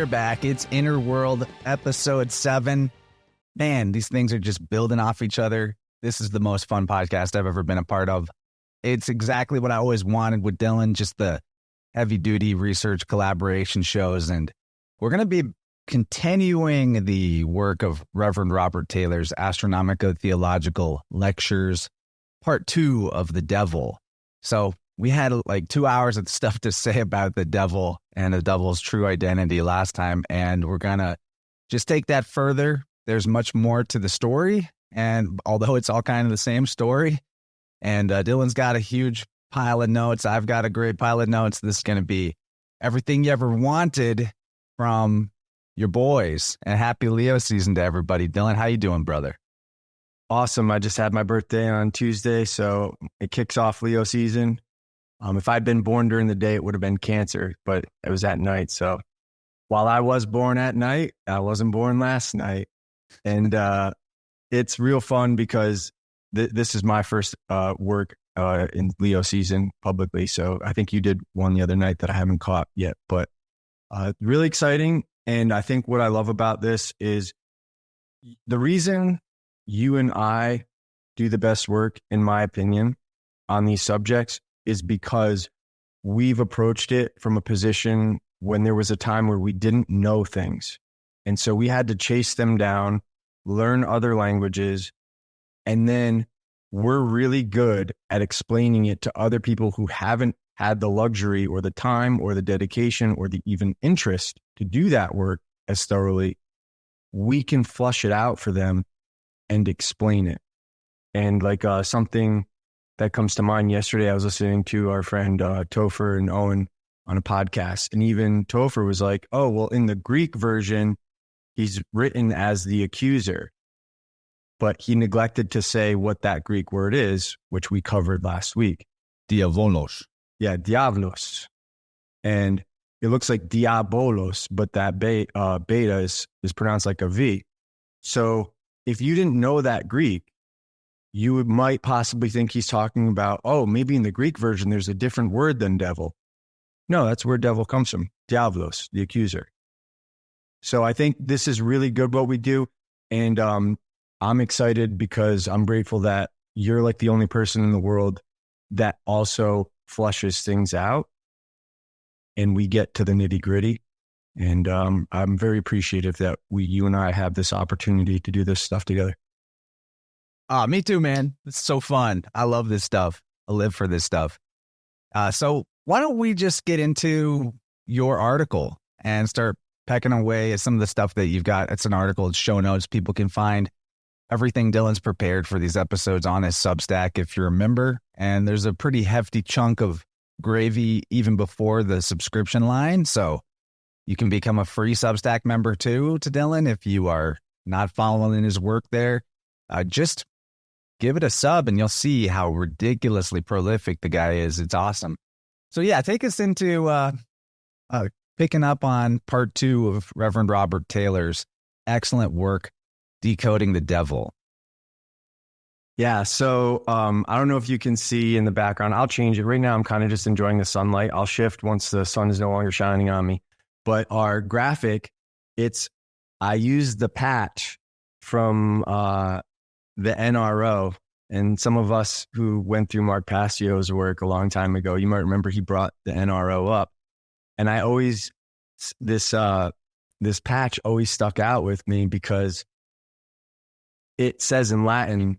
are back. It's Inner World, episode 7. Man, these things are just building off each other. This is the most fun podcast I've ever been a part of. It's exactly what I always wanted with Dylan, just the heavy-duty research collaboration shows. And we're going to be continuing the work of Reverend Robert Taylor's Astronomico-Theological Lectures, part 2 of The Devil. So we had like 2 hours of stuff to say about the devil and the devil's true identity last time, and we're going to just take that further. There's much more to the story, and although it's all kind of the same story, and Dylan's got a huge pile of notes, I've got a great pile of notes. This is going to be everything you ever wanted from your boys. And happy Leo season to everybody. Dylan, how you doing, brother? Awesome. I just had my birthday on Tuesday, so it kicks off Leo season. If I'd been born during the day, it would have been Cancer, but it was at night. So while I was born at night, I wasn't born last night. And it's real fun because this is my first work in Leo season publicly. So I think you did one the other night that I haven't caught yet, but really exciting. And I think what I love about this is the reason you and I do the best work, in my opinion, on these subjects is because we've approached it from a position when there was a time where we didn't know things. And so we had to chase them down, learn other languages, and then we're really good at explaining it to other people who haven't had the luxury or the time or the dedication or the even interest to do that work as thoroughly. We can flush it out for them and explain it. And like something that comes to mind yesterday, I was listening to our friend Topher and Owen on a podcast. And even Topher was like, oh, well, in the Greek version, he's written as the accuser. But he neglected to say what that Greek word is, which we covered last week. Diavolos. Yeah, diavlos. And it looks like diabolos, but that beta is pronounced like a V. So if you didn't know that Greek, you might possibly think he's talking about, oh, maybe in the Greek version, there's a different word than devil. No, that's where devil comes from. Diavlos, the accuser. So I think this is really good what we do. And I'm excited because I'm grateful that you're like the only person in the world that also flushes things out and we get to the nitty gritty. And I'm very appreciative that you and I have this opportunity to do this stuff together. Me too, man. It's so fun. I love this stuff. I live for this stuff. So why don't we just get into your article and start pecking away at some of the stuff that you've got. It's an article, it's show notes. People can find everything Dylan's prepared for these episodes on his Substack if you're a member. And there's a pretty hefty chunk of gravy even before the subscription line. So you can become a free Substack member too to Dylan if you are not following his work there. Just give it a sub and you'll see how ridiculously prolific the guy is. It's awesome. So yeah, take us into picking up on part 2 of Reverend Robert Taylor's excellent work, Decoding the Devil. Yeah, so I don't know if you can see in the background. I'll change it. Right now, I'm kind of just enjoying the sunlight. I'll shift once the sun is no longer shining on me. But our graphic, I used the patch from the NRO, and some of us who went through Mark Passio's work a long time ago, you might remember he brought the NRO up. And I always, this patch always stuck out with me because it says in Latin,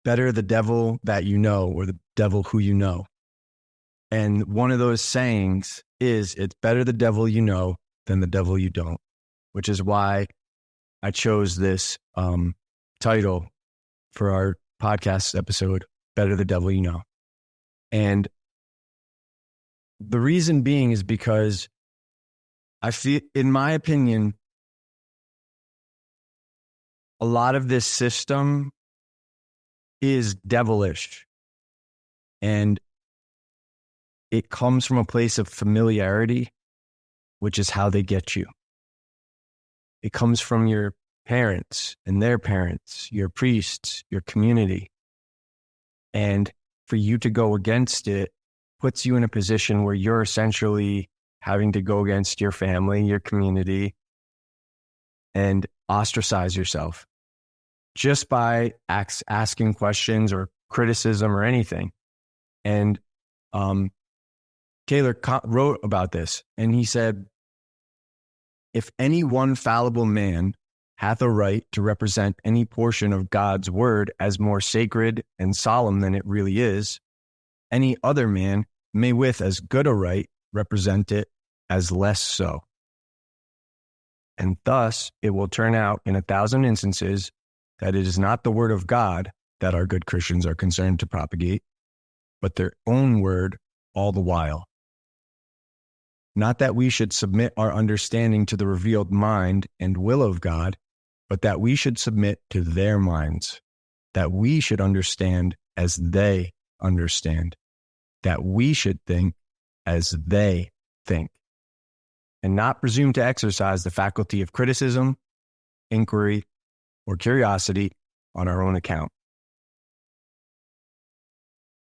better the devil that you know or the devil who you know. And one of those sayings is, it's better the devil you know than the devil you don't, which is why I chose this title for our podcast episode, Better the Devil You Know. And the reason being is because I feel, in my opinion, a lot of this system is devilish. And it comes from a place of familiarity, which is how they get you. It comes from your parents and their parents, your priests, your community. And for you to go against it puts you in a position where you're essentially having to go against your family, your community, and ostracize yourself just by asking questions or criticism or anything. And Taylor wrote about this, and he said, if any one fallible man hath a right to represent any portion of God's word as more sacred and solemn than it really is, any other man may with as good a right represent it as less so. And thus it will turn out in 1,000 instances that it is not the word of God that our good Christians are concerned to propagate, but their own word all the while. Not that we should submit our understanding to the revealed mind and will of God, but that we should submit to their minds, that we should understand as they understand, that we should think as they think, and not presume to exercise the faculty of criticism, inquiry, or curiosity on our own account.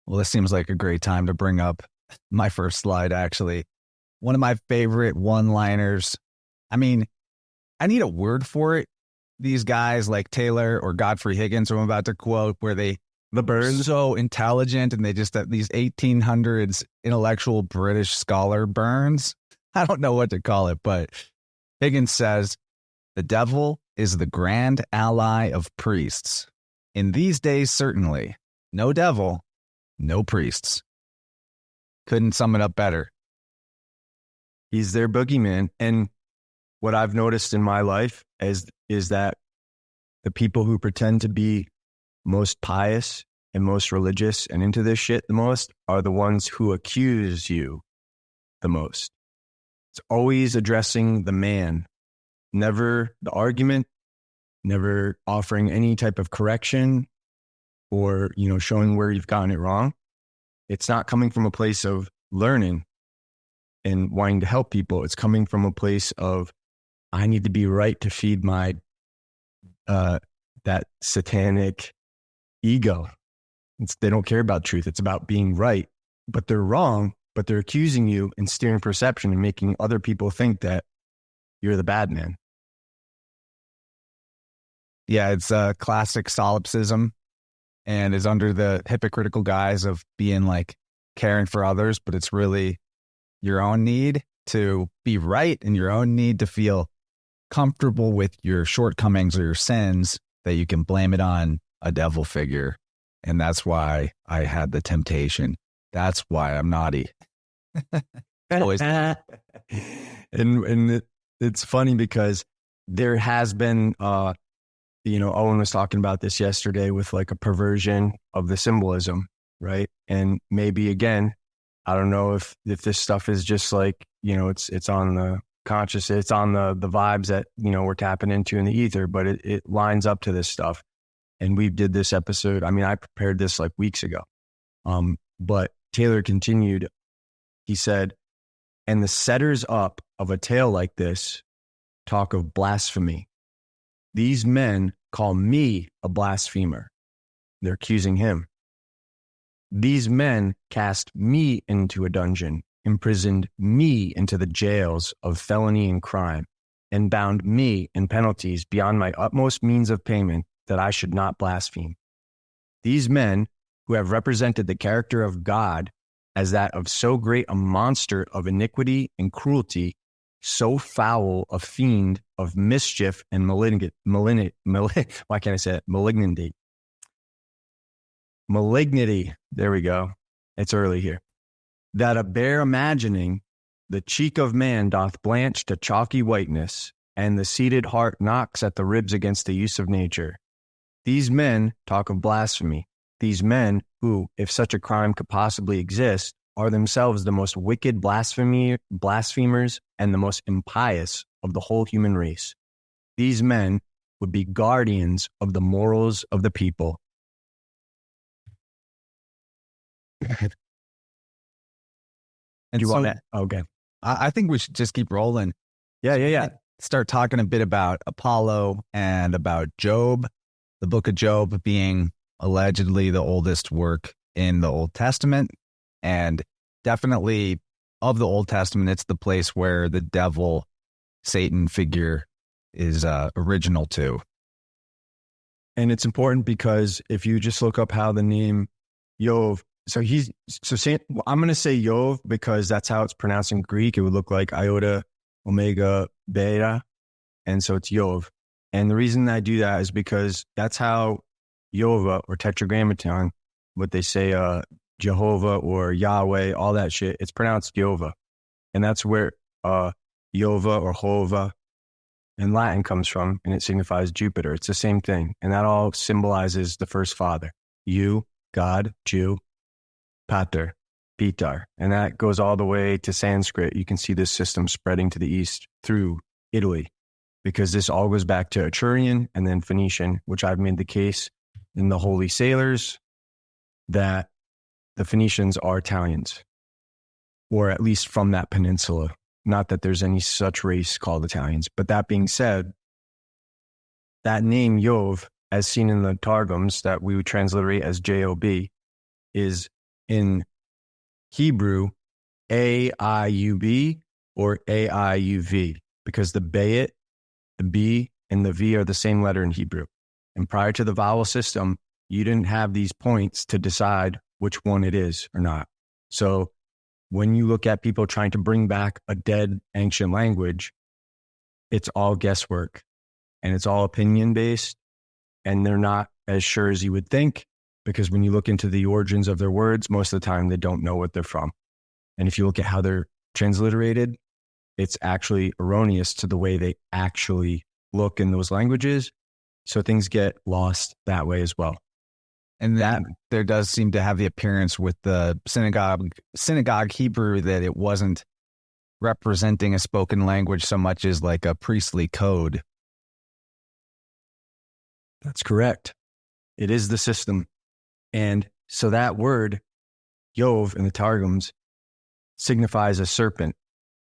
Well, this seems like a great time to bring up my first slide, actually. One of my favorite one-liners. I mean, I need a word for it. These guys like Taylor or Godfrey Higgins, who I'm about to quote, where the Burns so intelligent and they just have these 1800s intellectual British scholar Burns. I don't know what to call it, but Higgins says, the devil is the grand ally of priests. In these days, certainly, no devil, no priests. Couldn't sum it up better. He's their boogeyman. And what I've noticed in my life is that the people who pretend to be most pious and most religious and into this shit the most are the ones who accuse you the most. It's always addressing the man, never the argument, never offering any type of correction or, showing where you've gotten it wrong. It's not coming from a place of learning and wanting to help people. It's coming from a place of, I need to be right to feed my, that satanic ego. They don't care about truth. It's about being right, but they're wrong, but they're accusing you and steering perception and making other people think that you're the bad man. Yeah, it's a classic solipsism and is under the hypocritical guise of being like caring for others, but it's really your own need to be right and your own need to feel comfortable with your shortcomings or your sins that you can blame it on a devil figure. And that's why I had the temptation. That's why I'm naughty. Always. And it's funny because there has been, Owen was talking about this yesterday with like a perversion of the symbolism, right? And maybe again, I don't know if this stuff is just like, it's on the conscious, it's on the vibes that, we're tapping into in the ether, but it lines up to this stuff. And we did this episode. I mean, I prepared this like weeks ago. But Taylor continued. He said, and the setters up of a tale like this talk of blasphemy. These men call me a blasphemer. They're accusing him. These men cast me into a dungeon, imprisoned me into the jails of felony and crime, and bound me in penalties beyond my utmost means of payment that I should not blaspheme. These men, who have represented the character of God as that of so great a monster of iniquity and cruelty, so foul a fiend of mischief and malignity. Malignity. There we go. It's early here. That a bare imagining the cheek of man doth blanch to chalky whiteness, and the seated heart knocks at the ribs against the use of nature. These men talk of blasphemy. These men who, if such a crime could possibly exist, are themselves the most wicked blasphemers and the most impious of the whole human race. These men would be guardians of the morals of the people. And you so, want that? Okay. I think we should just keep rolling. Yeah. Start talking a bit about Apollo and about Job, the book of Job being allegedly the oldest work in the Old Testament, and definitely of the Old Testament, it's the place where the devil, Satan figure is original to. And it's important because if you just look up how the name Yov, I'm going to say Yov because that's how it's pronounced in Greek. It would look like iota, omega, beta. And so it's Yov. And the reason I do that is because that's how Yova or Tetragrammaton, what they say, Jehovah or Yahweh, all that shit, it's pronounced Yova. And that's where Yova or Hova in Latin comes from, and it signifies Jupiter. It's the same thing. And that all symbolizes the first father. You, God, Jew, Pater, Pitar. And that goes all the way to Sanskrit. You can see this system spreading to the east through Italy, because this all goes back to Etrurian and then Phoenician, which I've made the case in the Holy Sailors that the Phoenicians are Italians, or at least from that peninsula. Not that there's any such race called Italians. But that being said, that name Yov, as seen in the Targums that we would transliterate as J-O-B, is in Hebrew A-I-U-B or A-I-U-V, because the Bayit, the B, and the V are the same letter in Hebrew. And prior to the vowel system, you didn't have these points to decide which one it is or not. So when you look at people trying to bring back a dead ancient language, it's all guesswork and it's all opinion based, and they're not as sure as you would think, because when you look into the origins of their words, most of the time they don't know what they're from. And if you look at how they're transliterated, it's actually erroneous to the way they actually look in those languages. So things get lost that way as well. And that there does seem to have the appearance with the synagogue Hebrew that it wasn't representing a spoken language so much as like a priestly code. That's correct. It is the system. And so that word, Yov in the Targums, signifies a serpent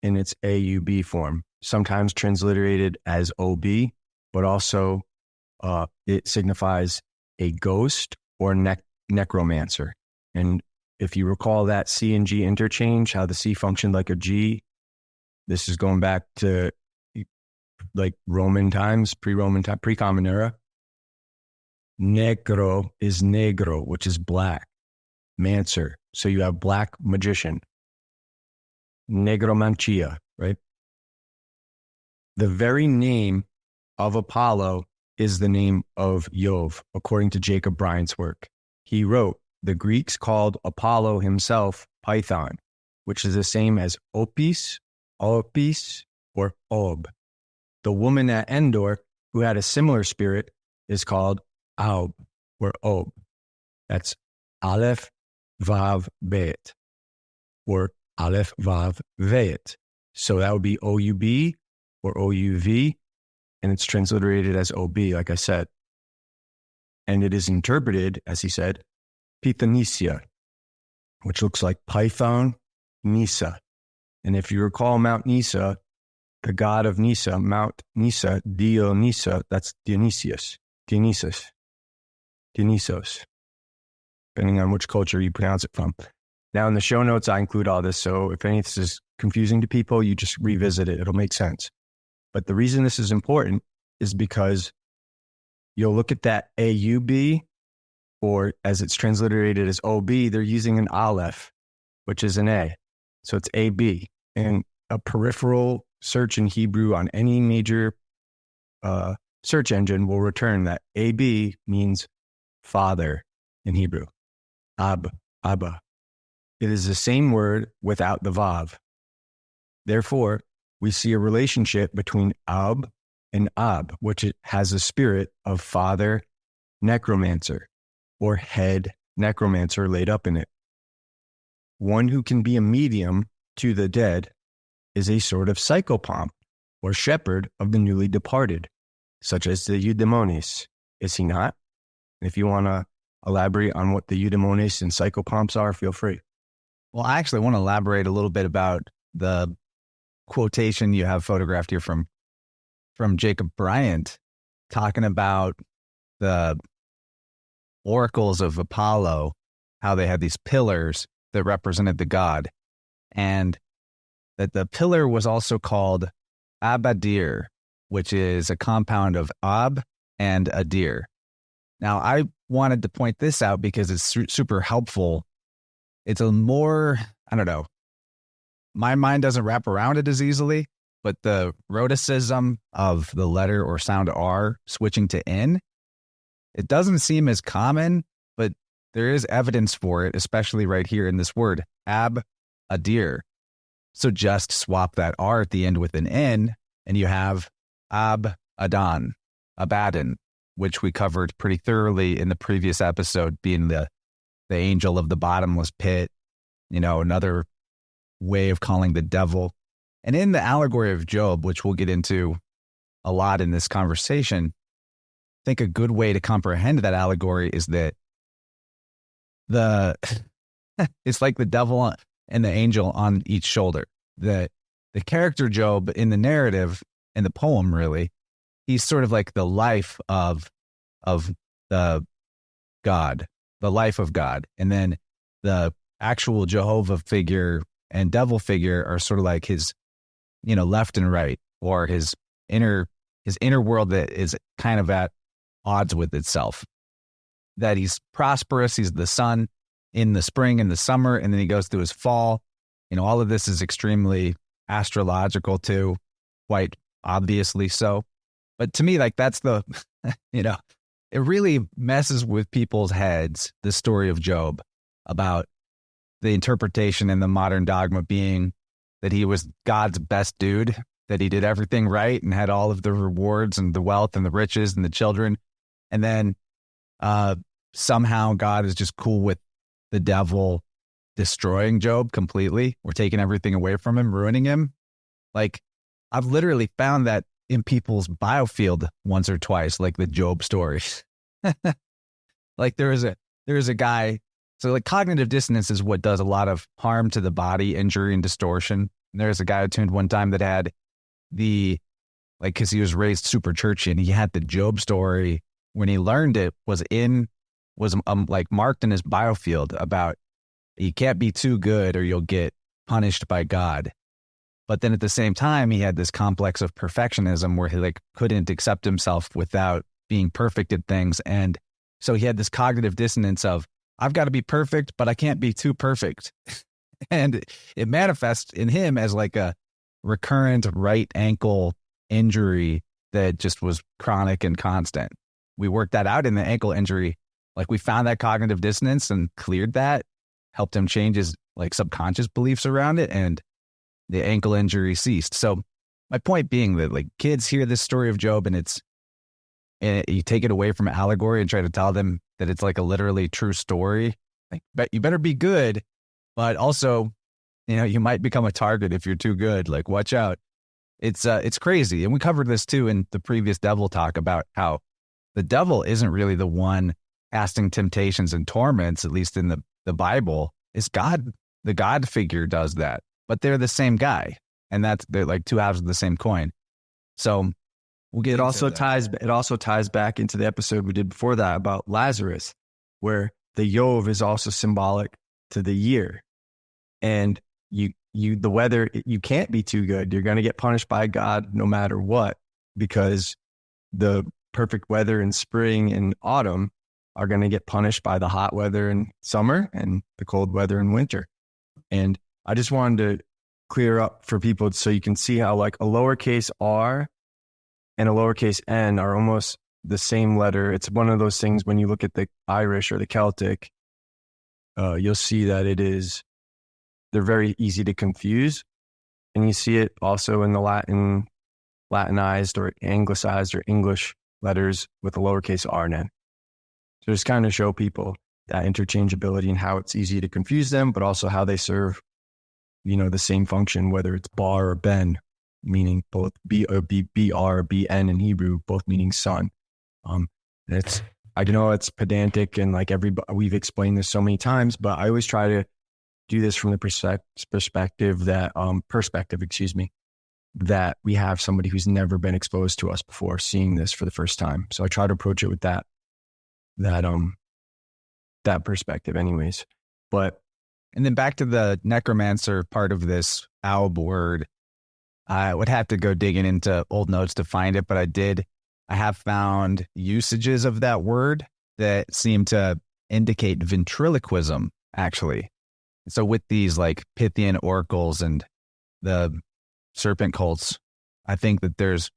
in its A-U-B form, sometimes transliterated as O-B, but also it signifies a ghost or necromancer. And if you recall that C and G interchange, how the C functioned like a G, this is going back to like Roman times, pre-Roman time, pre-Common Era. Negro is negro, which is black. Mancer. So you have black magician. Negromancia, right? The very name of Apollo is the name of Yov, according to Jacob Bryant's work. He wrote, the Greeks called Apollo himself Python, which is the same as Opis, or Ob. The woman at Endor, who had a similar spirit, is called Aub, or Ob. That's Aleph Vav Bet, or Aleph Vav Vet. So that would be O-U-B or O-U-V, and it's transliterated as O-B, like I said. And it is interpreted, as he said, Pythonisia, which looks like Python, Nisa. And if you recall Mount Nisa, the god of Nisa, Mount Nisa, Dionysa, that's Dionysos, depending on which culture you pronounce it from. Now, in the show notes, I include all this. So if any of this is confusing to people, you just revisit it. It'll make sense. But the reason this is important is because you'll look at that A-U-B, or as it's transliterated as O-B, they're using an Aleph, which is an A. So it's A-B. And a peripheral search in Hebrew on any major search engine will return that A-B means father in Hebrew. Abba. It is the same word without the Vav. Therefore, we see a relationship between Ab and Ab, which it has a spirit of father necromancer or head necromancer laid up in it. One who can be a medium to the dead is a sort of psychopomp or shepherd of the newly departed, such as the eudaimones, is he not? If you want to elaborate on what the eudaimones and psychopomps are, feel free. Well, I actually want to elaborate a little bit about the quotation you have photographed here from Jacob Bryant, talking about the oracles of Apollo, how they had these pillars that represented the god. And that the pillar was also called Abadir, which is a compound of Ab and Adir. Now, I wanted to point this out because it's super helpful. It's a more, I don't know, my mind doesn't wrap around it as easily, but the rhoticism of the letter or sound R switching to N, it doesn't seem as common, but there is evidence for it, especially right here in this word, Abadir. So just swap that R at the end with an N, and you have Abaddon, which we covered pretty thoroughly in the previous episode, being the angel of the bottomless pit, another way of calling the devil. And in the allegory of Job, which we'll get into a lot in this conversation, I think a good way to comprehend that allegory is that it's like the devil and the angel on each shoulder. The character Job in the narrative, in the poem really, he's sort of like the life of the God, the life of God. And then the actual Jehovah figure and devil figure are sort of like his, left and right, or his inner world that is kind of at odds with itself. That he's prosperous, he's the sun in the spring and the summer, and then he goes through his fall. All of this is extremely astrological too, quite obviously so. But to me, like, that's the, it really messes with people's heads, the story of Job, about the interpretation in the modern dogma being that he was God's best dude, that he did everything right and had all of the rewards and the wealth and the riches and the children. And then somehow God is just cool with the devil destroying Job completely, or taking everything away from him, ruining him. Like, I've literally found that in people's biofield once or twice, like the Job stories. Like there is a guy. So like cognitive dissonance is what does a lot of harm to the body, injury and distortion. And there's a guy who tuned one time that had because he was raised super churchy, and he had the Job story when he learned it was marked in his biofield about you can't be too good or you'll get punished by God. But then at the same time, he had this complex of perfectionism where he couldn't accept himself without being perfect at things. And so he had this cognitive dissonance of, I've got to be perfect, but I can't be too perfect. And it manifests in him as like a recurrent right ankle injury that just was chronic and constant. We worked that out in the ankle injury. Like, we found that cognitive dissonance and cleared that, helped him change his subconscious beliefs around it, and the ankle injury ceased. So my point being that kids hear this story of Job, and you take it away from allegory and try to tell them that it's like a literally true story. But you better be good, but also, you might become a target if you're too good. Like, watch out. It's crazy. And we covered this too in the previous devil talk about how the devil isn't really the one casting temptations and torments, at least in the Bible. It's God. The God figure does that, but they're the same guy, and they're like two halves of the same coin. So we'll get it also ties back into the episode we did before that about Lazarus, where the Yov is also symbolic to the year, and the weather, you can't be too good. You're going to get punished by God no matter what, because the perfect weather in spring and autumn are going to get punished by the hot weather in summer and the cold weather in winter. And I just wanted to clear up for people so you can see how a lowercase r and a lowercase n are almost the same letter. It's one of those things when you look at the Irish or the Celtic, you'll see that they're very easy to confuse. And you see it also in the Latinized or anglicized or English letters with a lowercase r and n. So just kind of show people that interchangeability and how it's easy to confuse them, but also how they serve, the same function, whether it's bar or ben, meaning both B or BR or BN in Hebrew, both meaning sun. I know it's pedantic and we've explained this so many times, but I always try to do this from the perspective that we have somebody who's never been exposed to us before seeing this for the first time. So I try to approach it with that perspective anyways. And then back to the necromancer part of this, Aub word. I would have to go digging into old notes to find it, but I have found usages of that word that seem to indicate ventriloquism, actually. So with these like Pythian oracles and the serpent cults, I think that this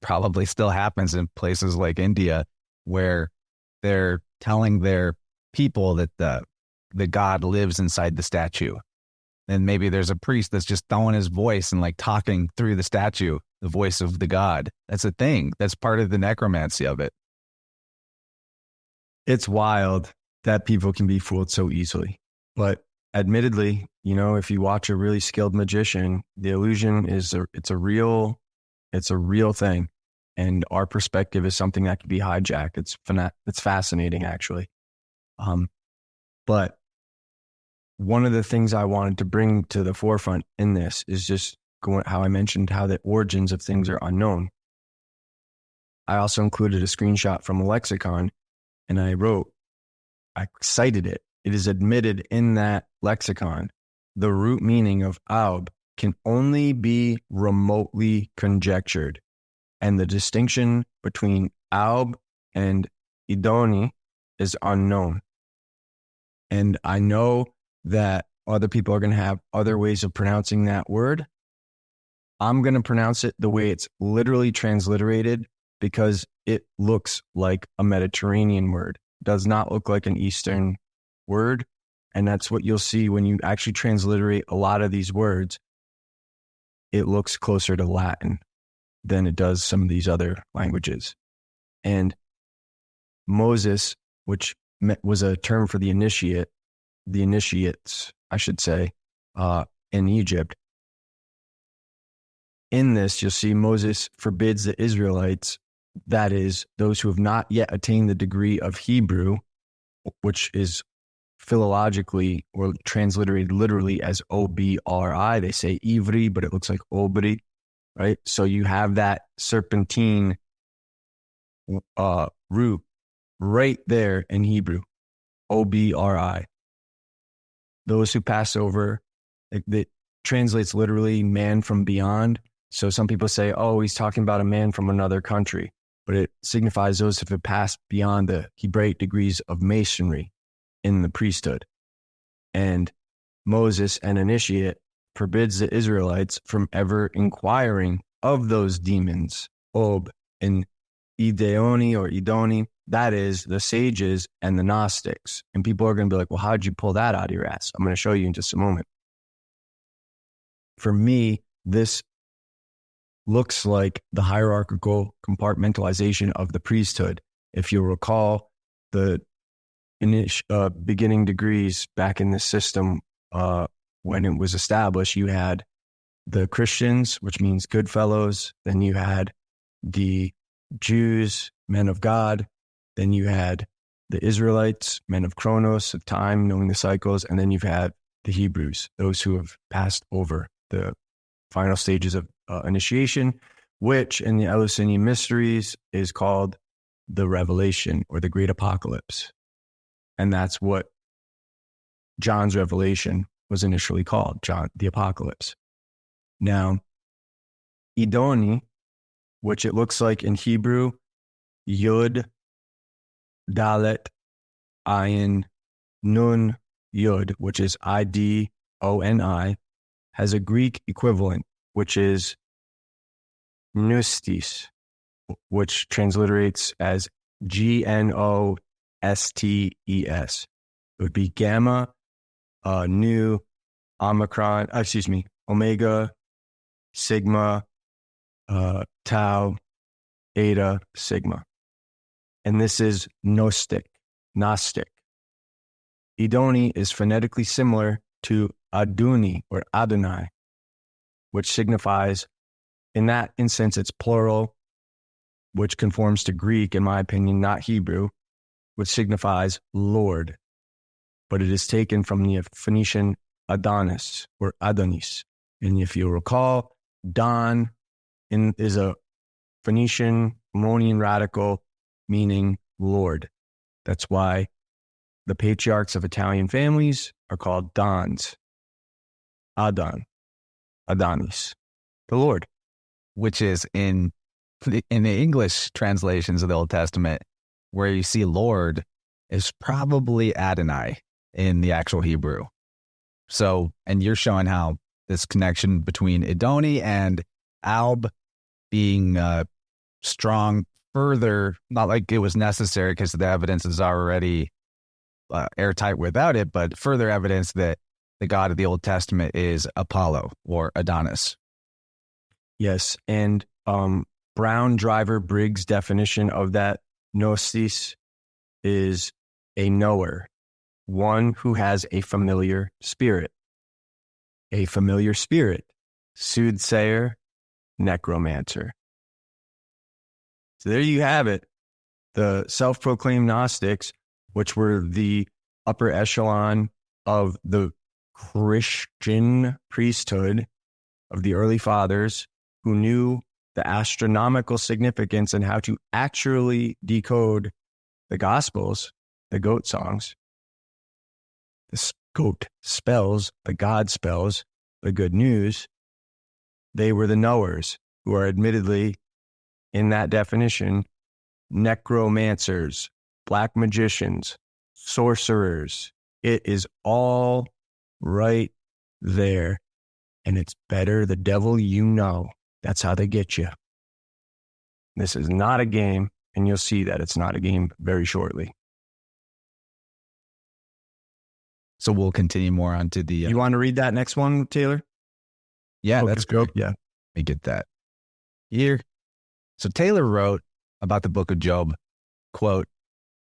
probably still happens in places like India where they're telling their people that the god lives inside the statue. And maybe there's a priest that's just throwing his voice and like talking through the statue, the voice of the god. That's a thing. That's part of the necromancy of it. It's wild that people can be fooled so easily. But admittedly, if you watch a really skilled magician, the illusion it's a real thing. And our perspective is something that can be hijacked. It's fascinating, actually. But one of the things I wanted to bring to the forefront in this is just how I mentioned how the origins of things are unknown. I also included a screenshot from a lexicon, and I cited it. It is admitted in that lexicon, the root meaning of Aub can only be remotely conjectured. And the distinction between Aub and Idoni is unknown. And I know that other people are going to have other ways of pronouncing that word. I'm going to pronounce it the way it's literally transliterated because it looks like a Mediterranean word. It does not look like an Eastern word. And that's what you'll see when you actually transliterate a lot of these words. It looks closer to Latin than it does some of these other languages. And Moses, which was a term for the initiates, I should say, in Egypt. In this, you'll see Moses forbids the Israelites, that is, those who have not yet attained the degree of Hebrew, which is philologically or transliterated literally as O-B-R-I. They say Ivri, but it looks like Obri, right? So you have that serpentine root right there in Hebrew, O-B-R-I. Those who pass over, it translates literally man from beyond. So some people say, oh, he's talking about a man from another country, but it signifies those who have passed beyond the Hebraic degrees of masonry in the priesthood. And Moses, an initiate, forbids the Israelites from ever inquiring of those demons, Ob and Ideoni or Idoni, that is the sages and the Gnostics. And people are going to be like, well, how'd you pull that out of your ass? I'm going to show you in just a moment. For me, this looks like the hierarchical compartmentalization of the priesthood. If you recall, the beginning degrees back in the system, when it was established, you had the Christians, which means good fellows. Then you had the Jews, men of God. Then you had the Israelites, men of Chronos, of time, knowing the cycles. And then you've had the Hebrews, those who have passed over the final stages of initiation, which in the Eleusinian mysteries is called the Revelation or the Great Apocalypse. And that's what John's Revelation was initially called, John, the Apocalypse. Now, Idoni, which it looks like in Hebrew, Yud, Dalet, Ayin, Nun, Yud, which is I-D-O-N-I, has a Greek equivalent, which is Gnostis, which transliterates as Gnostes. It would be Gamma, Nu, Omicron, Omega, Sigma, Tau, Eta, Sigma. And this is Gnostic. Idoni is phonetically similar to Aduni or Adonai, which signifies, in that instance, it's plural, which conforms to Greek, in my opinion, not Hebrew, which signifies Lord. But it is taken from the Phoenician Adonis or Adonis. And if you recall, Don is a Phoenician Ammonian radical meaning Lord. That's why the patriarchs of Italian families are called Dons. Adonis, the Lord. which is in the English translations of the Old Testament, where you see Lord is probably Adonai in the actual Hebrew. So, and you're showing how this connection between Idoni and Alb being strong further, not like it was necessary because the evidence is already airtight without it, but further evidence that the God of the Old Testament is Apollo or Adonis. Yes, and Brown Driver Briggs' definition of that gnosis is a knower, one who has a familiar spirit. A familiar spirit, soothsayer, necromancer. So there you have it. The self-proclaimed Gnostics, which were the upper echelon of the Christian priesthood of the early fathers, who knew the astronomical significance and how to actually decode the Gospels, the goat songs, the goat spells, the God spells, the good news. They were the knowers, who are admittedly, in that definition, necromancers, black magicians, sorcerers. It is all right there. And it's better the devil you know. That's how they get you. This is not a game, and you'll see that it's not a game very shortly. So we'll continue more on to the... You want to read that next one, Taylor? Yeah, Okay, that's good. Yeah. Let me get that here. So Taylor wrote about the book of Job, quote,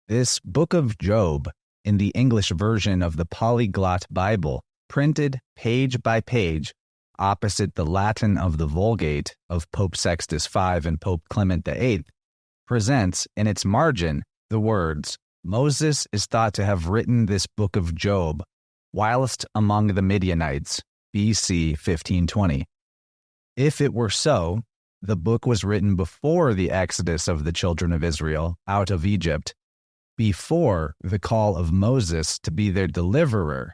"This book of Job in the English version of the Polyglot Bible, printed page by page, opposite the Latin of the Vulgate of Pope Sextus V and Pope Clement VIII, presents in its margin the words, 'Moses is thought to have written this book of Job whilst among the Midianites, BC 1520. If it were so, the book was written before the exodus of the children of Israel out of Egypt, before the call of Moses to be their deliverer,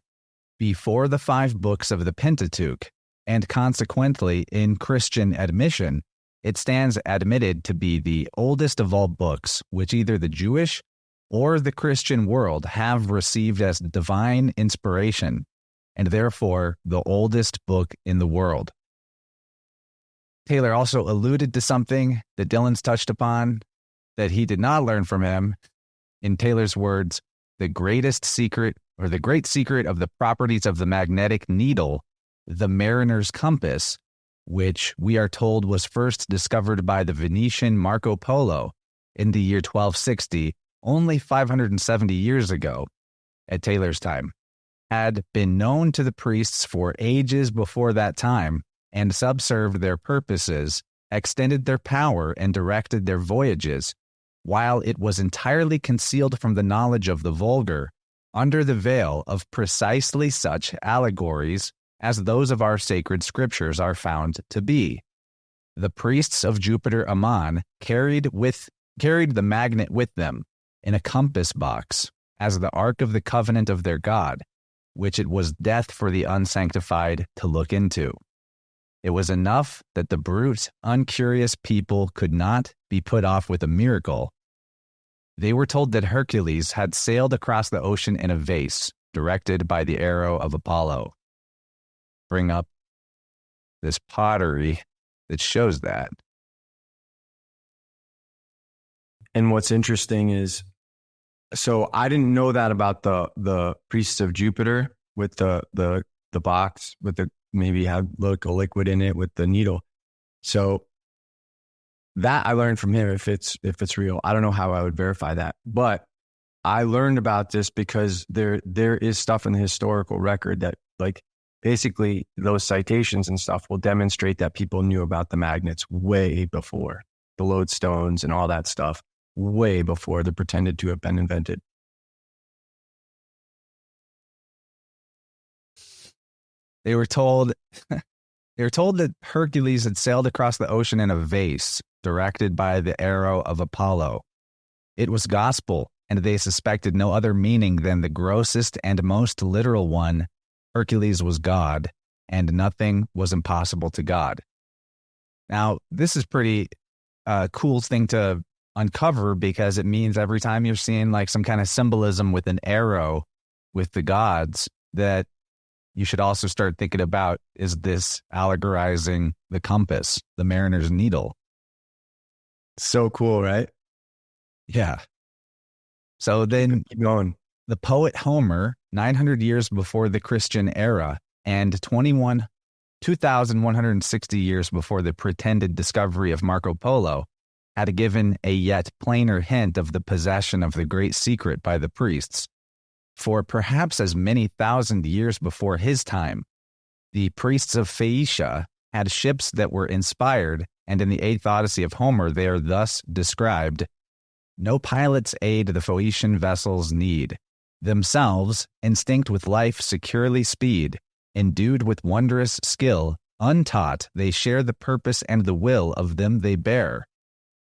before the 5 books of the Pentateuch, and consequently, in Christian admission, it stands admitted to be the oldest of all books which either the Jewish or the Christian world have received as divine inspiration, and therefore the oldest book in the world.'" Taylor also alluded to something that Dylan's touched upon that he did not learn from him. In Taylor's words, the great secret of the properties of the magnetic needle, the mariner's compass, which we are told was first discovered by the Venetian Marco Polo in the year 1260, only 570 years ago, at Taylor's time, had been known to the priests for ages before that time, and subserved their purposes, extended their power, and directed their voyages, while it was entirely concealed from the knowledge of the vulgar, under the veil of precisely such allegories as those of our sacred scriptures are found to be. The priests of Jupiter Ammon carried the magnet with them in a compass box, as the ark of the covenant of their God, which it was death for the unsanctified to look into. It was enough that the brute, uncurious people could not be put off with a miracle. They were told that Hercules had sailed across the ocean in a vase, directed by the arrow of Apollo. Bring up this pottery that shows that. And what's interesting is, so I didn't know that about the priests of Jupiter with the box with the maybe had a liquid in it with the needle. So that I learned from him. If it's real, I don't know how I would verify that, but I learned about this because there is stuff in the historical record that, like, basically those citations and stuff will demonstrate that people knew about the magnets way before the lodestones and all that stuff, way before they're pretended to have been invented. They were told that Hercules had sailed across the ocean in a vase, directed by the arrow of Apollo. It was gospel, and they suspected no other meaning than the grossest and most literal one: Hercules was God, and nothing was impossible to God. Now, this is pretty cool thing to uncover, because it means every time you're seeing like some kind of symbolism with an arrow with the gods, that you should also start thinking about, is this allegorizing the compass, the mariner's needle? So cool, right? Yeah. So then Keep going. the poet Homer, 900 years before the Christian era and 2,160 years before the pretended discovery of Marco Polo, had given a yet plainer hint of the possession of the great secret by the priests. For perhaps as many thousand years before his time, the priests of Phaeacia had ships that were inspired, and in the 8th Odyssey of Homer they are thus described: no pilot's aid the Phoenician vessels need. Themselves, instinct with life securely speed, endued with wondrous skill, untaught they share the purpose and the will of them they bear.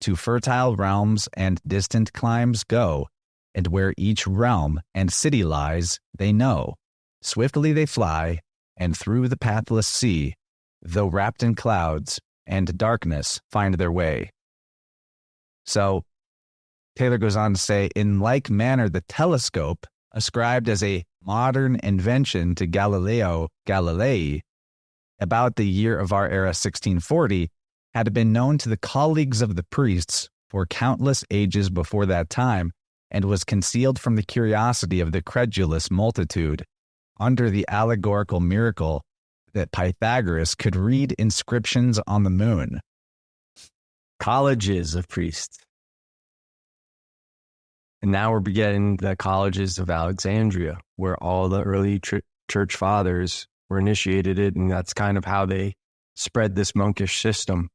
To fertile realms and distant climes go, and where each realm and city lies, they know. Swiftly they fly, and through the pathless sea, though wrapped in clouds and darkness, find their way. So, Taylor goes on to say, in like manner, the telescope, ascribed as a modern invention to Galileo Galilei, about the year of our era 1640, had been known to the colleagues of the priests for countless ages before that time, and was concealed from the curiosity of the credulous multitude, under the allegorical miracle that Pythagoras could read inscriptions on the moon. Colleges of priests. And now we're beginning the colleges of Alexandria, where all the early church fathers were initiated it, and that's kind of how they spread this monkish system.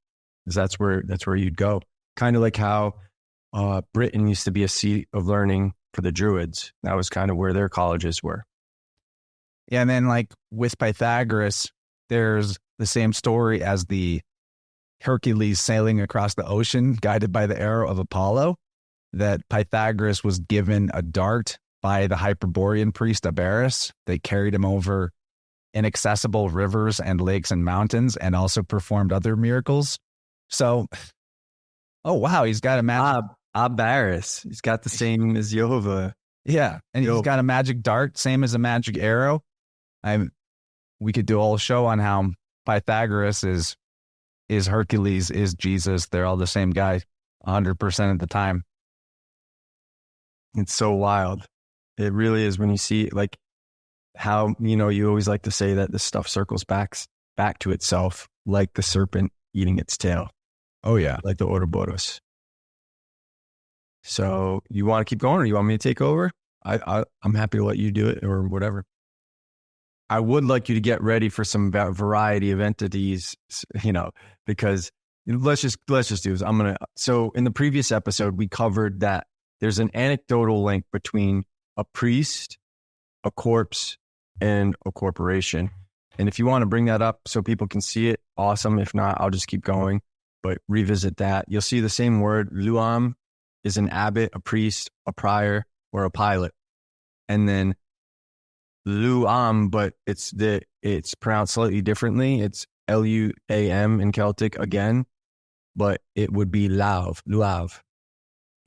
Because that's where you'd go. Kind of like how Britain used to be a seat of learning for the Druids. That was kind of where their colleges were. Yeah, and then like with Pythagoras, there's the same story as the Hercules sailing across the ocean, guided by the arrow of Apollo, that Pythagoras was given a dart by the Hyperborean priest Abaris. They carried him over inaccessible rivers and lakes and mountains, and also performed other miracles. So, oh wow, he's got a magic... Abaris. He's got the same as Jehovah. Yeah, and he's got a magic dart, same as a magic arrow. We could do a whole show on how Pythagoras is Hercules, is Jesus. They're all the same guy 100% of the time. It's so wild. It really is, when you see like how, you always like to say that this stuff circles back to itself, like the serpent eating its tail. Oh yeah. Like the Ouroboros. So you want to keep going, or you want me to take over? I'm happy to let you do it, or whatever. I would like you to get ready for some variety of entities, because let's just do this. So in the previous episode, we covered that there's an anecdotal link between a priest, a corpse, and a corporation. And if you want to bring that up so people can see it, awesome. If not, I'll just keep going, but revisit that. You'll see the same word. Luam is an abbot, a priest, a prior, or a pilot. And then Luam, but it's pronounced slightly differently. It's Luam in Celtic again, but it would be luav,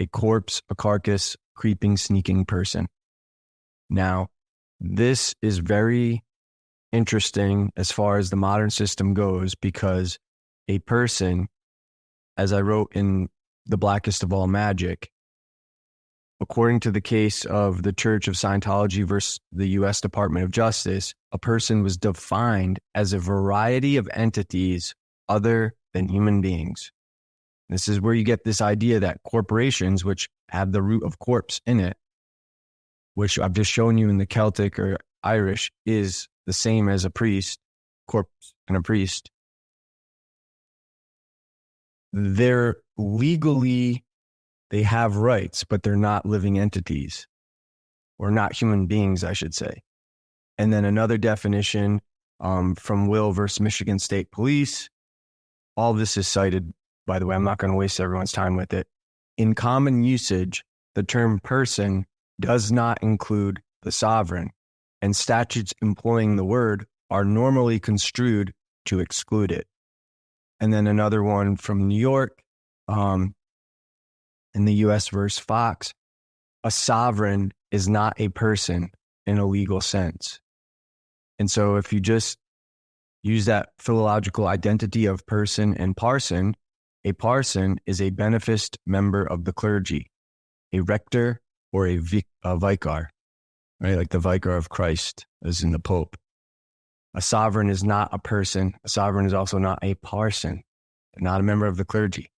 a corpse, a carcass, creeping, sneaking person. Now, this is very interesting as far as the modern system goes, because a person, as I wrote in The Blackest of All Magic, according to the case of the Church of Scientology versus the U.S. Department of Justice, a person was defined as a variety of entities other than human beings. This is where you get this idea that corporations, which have the root of corpse in it, which I've just shown you in the Celtic or Irish, is the same as a priest, corpse and a priest. They're legally, they have rights, but they're not living entities, or not human beings, I should say. And then another definition from Will versus Michigan State Police. All this is cited, by the way. I'm not going to waste everyone's time with it. In common usage, the term person does not include the sovereign, and statutes employing the word are normally construed to exclude it. And then another one from New York, in the U.S. versus Fox, a sovereign is not a person in a legal sense. And so if you just use that philological identity of person and parson, a parson is a beneficed member of the clergy, a rector or a vicar, right? Like the vicar of Christ, as in the Pope. A sovereign is not a person. A sovereign is also not a parson, not a member of the clergy.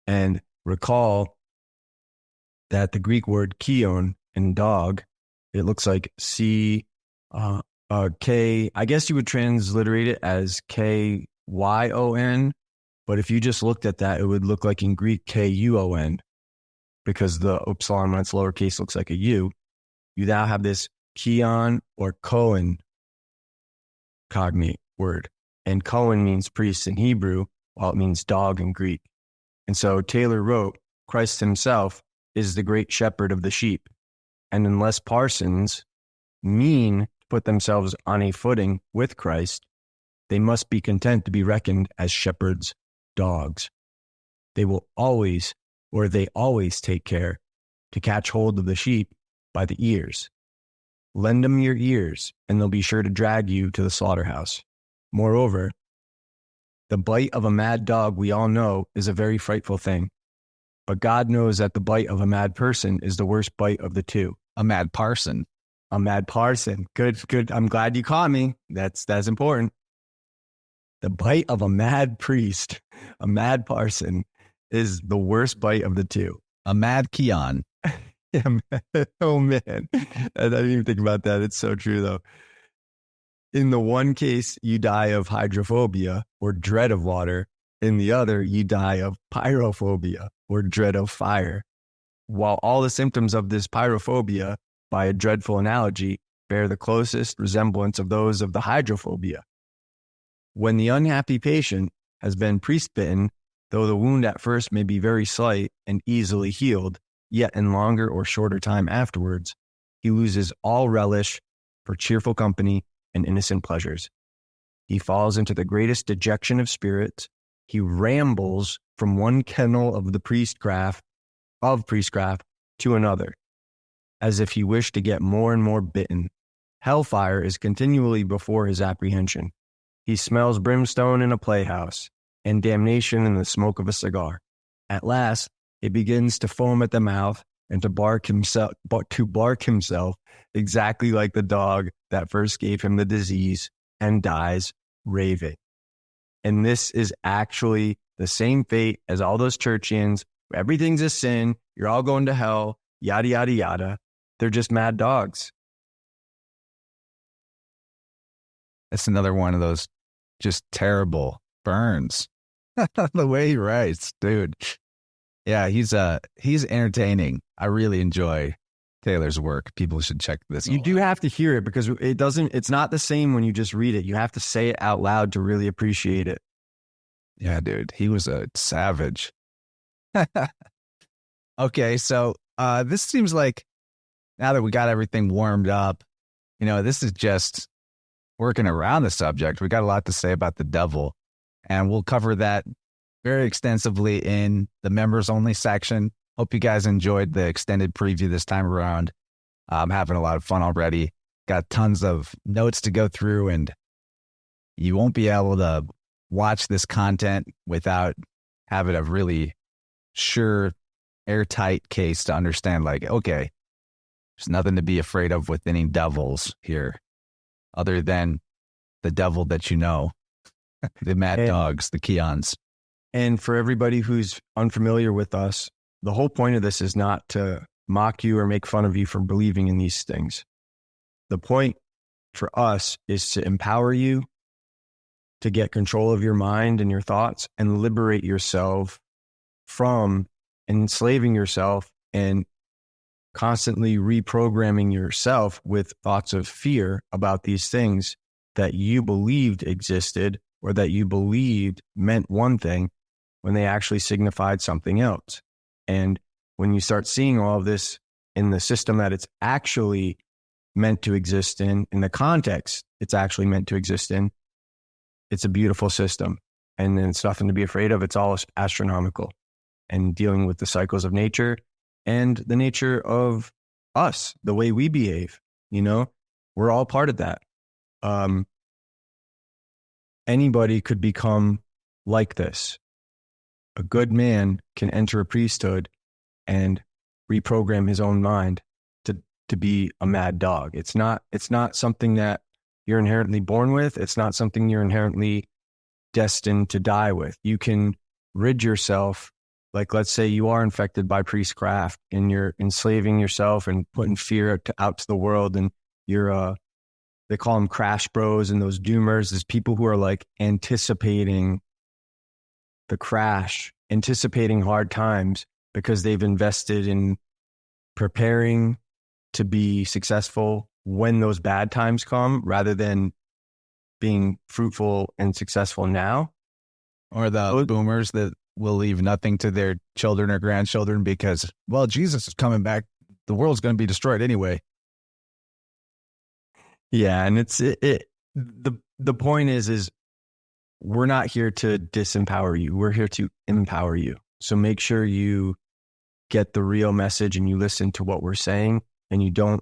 And recall that the Greek word kion in dog, it looks like K, I guess you would transliterate it as Kyon, but if you just looked at that, it would look like in Greek Kuon, because the upsilon when it's lowercase looks like a U. You now have this kion or kohen cognate word. And kohen means priest in Hebrew, while it means dog in Greek. And so Taylor wrote, Christ himself is the great shepherd of the sheep. And unless parsons mean to put themselves on a footing with Christ, they must be content to be reckoned as shepherds' dogs. They always take care to catch hold of the sheep by the ears. Lend them your ears, and they'll be sure to drag you to the slaughterhouse. Moreover, the bite of a mad dog, we all know, is a very frightful thing. But God knows that the bite of a mad person is the worst bite of the two. A mad parson. A mad parson. Good. I'm glad you caught me. That's important. The bite of a mad priest, a mad parson, is the worst bite of the two. A mad Keon. Yeah, oh, man. I didn't even think about that. It's so true, though. In the one case, you die of hydrophobia or dread of water. In the other, you die of pyrophobia or dread of fire. While all the symptoms of this pyrophobia, by a dreadful analogy, bear the closest resemblance of those of the hydrophobia. When the unhappy patient has been priest-bitten, though the wound at first may be very slight and easily healed, yet in longer or shorter time afterwards, he loses all relish for cheerful company and innocent pleasures. He falls into the greatest dejection of spirits. He rambles from one kennel of priestcraft to another, as if he wished to get more and more bitten. Hellfire is continually before his apprehension. He smells brimstone in a playhouse and damnation in the smoke of a cigar. At last, he begins to foam at the mouth and to bark himself exactly like the dog that first gave him the disease and dies raving. And this is actually the same fate as all those churchians. Everything's a sin. You're all going to hell, yada, yada, yada. They're just mad dogs. That's another one of those just terrible burns. The way he writes, dude. Yeah, he's entertaining. I really enjoy Taylor's work. People should check this out. You do have to hear it because it's not the same when you just read it. You have to say it out loud to really appreciate it. Yeah, dude, he was a savage. Okay, so this seems like now that we got everything warmed up, this is just working around the subject. We got a lot to say about the devil, and we'll cover that very extensively in the members only section. Hope you guys enjoyed the extended preview this time around. I'm having a lot of fun already. Got tons of notes to go through, and you won't be able to watch this content without having a really sure, airtight case to understand, like, okay, there's nothing to be afraid of with any devils here other than the devil that you know, the mad dogs, the Keons. And for everybody who's unfamiliar with us, the whole point of this is not to mock you or make fun of you for believing in these things. The point for us is to empower you to get control of your mind and your thoughts and liberate yourself from enslaving yourself and constantly reprogramming yourself with thoughts of fear about these things that you believed existed or that you believed meant one thing when they actually signified something else. And when you start seeing all of this in the system that it's actually meant to exist in the context it's actually meant to exist in. It's a beautiful system, and it's nothing to be afraid of. It's all astronomical, and dealing with the cycles of nature and the nature of us, the way we behave. We're all part of that. Anybody could become like this. A good man can enter a priesthood and reprogram his own mind to be a mad dog. It's not something that you're inherently born with. It's not something you're inherently destined to die with. You can rid yourself. Like, let's say you are infected by priestcraft and you're enslaving yourself and putting fear out to the world, and you're they call them crash bros and those doomers. There's people who are like anticipating the crash, anticipating hard times because they've invested in preparing to be successful when those bad times come, rather than being fruitful and successful now. Or the boomers that will leave nothing to their children or grandchildren because, well, Jesus is coming back. The world's going to be destroyed anyway. Yeah, and the point is we're not here to disempower you. We're here to empower you. So make sure you get the real message and you listen to what we're saying, and you don't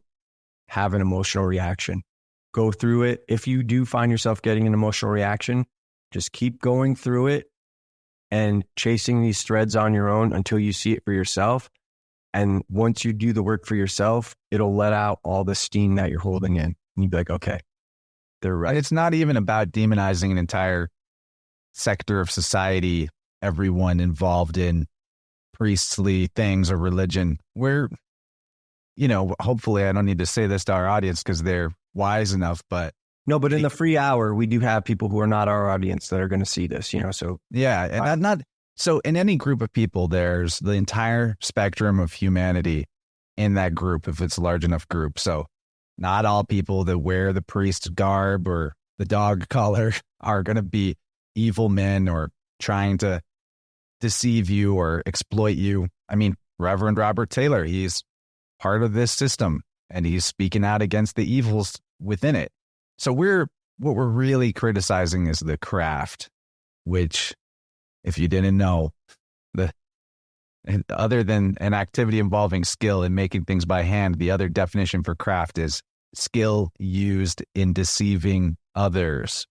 have an emotional reaction. Go through it. If you do find yourself getting an emotional reaction, just keep going through it and chasing these threads on your own until you see it for yourself. And once you do the work for yourself, it'll let out all the steam that you're holding in. And you'd be like, okay, they're right. It's not even about demonizing an entire sector of society, everyone involved in priestly things or religion. We're, hopefully I don't need to say this to our audience because they're wise enough, but no, but in the free hour, we do have people who are not our audience that are going to see this, so. Yeah. And so in any group of people, there's the entire spectrum of humanity in that group, if it's a large enough group. So not all people that wear the priest garb or the dog collar are going to be evil men or trying to deceive you or exploit you. I mean, Reverend Robert Taylor, he's part of this system and he's speaking out against the evils within it. So what we're really criticizing is the craft, which, if you didn't know, other than an activity involving skill in making things by hand, the other definition for craft is skill used in deceiving others.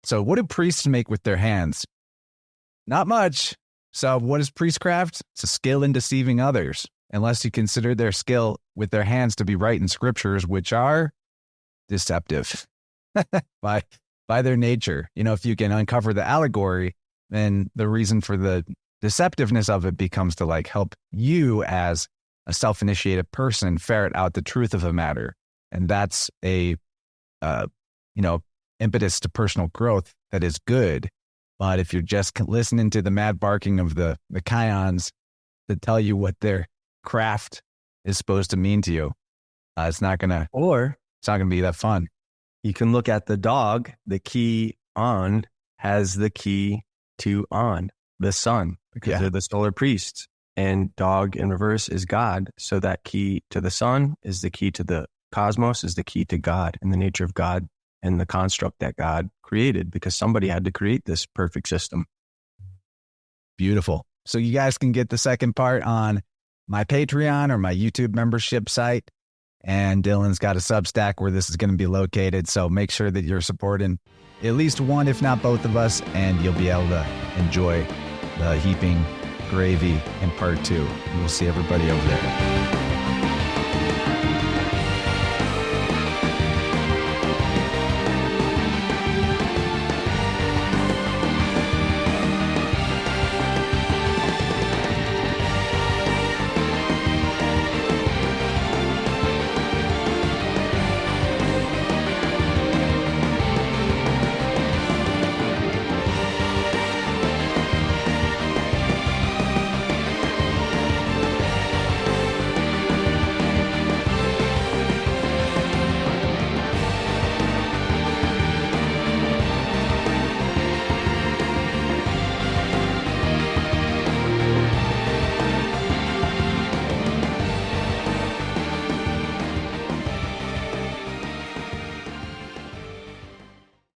So what do priests make with their hands? Not much. So what is priestcraft? It's a skill in deceiving others, unless you consider their skill with their hands to be right in scriptures, which are deceptive by their nature. If you can uncover the allegory, then the reason for the deceptiveness of it becomes to help you as a self-initiated person ferret out the truth of the matter. And that's a, impetus to personal growth that is good. But if you're just listening to the mad barking of the kions that tell you what their craft is supposed to mean to you, it's not going to be that fun. You can look at the dog. The key on has the key to on, the sun, because they're the solar priests. And dog in reverse is God. So that key to the sun is the key to the cosmos, is the key to God and the nature of God and the construct that God created, because somebody had to create this perfect system. Beautiful. So you guys can get the second part on my Patreon or my YouTube membership site. And Dylan's got a Substack where this is going to be located. So make sure that you're supporting at least one, if not both of us, and you'll be able to enjoy the heaping gravy in part 2. We'll see everybody over there.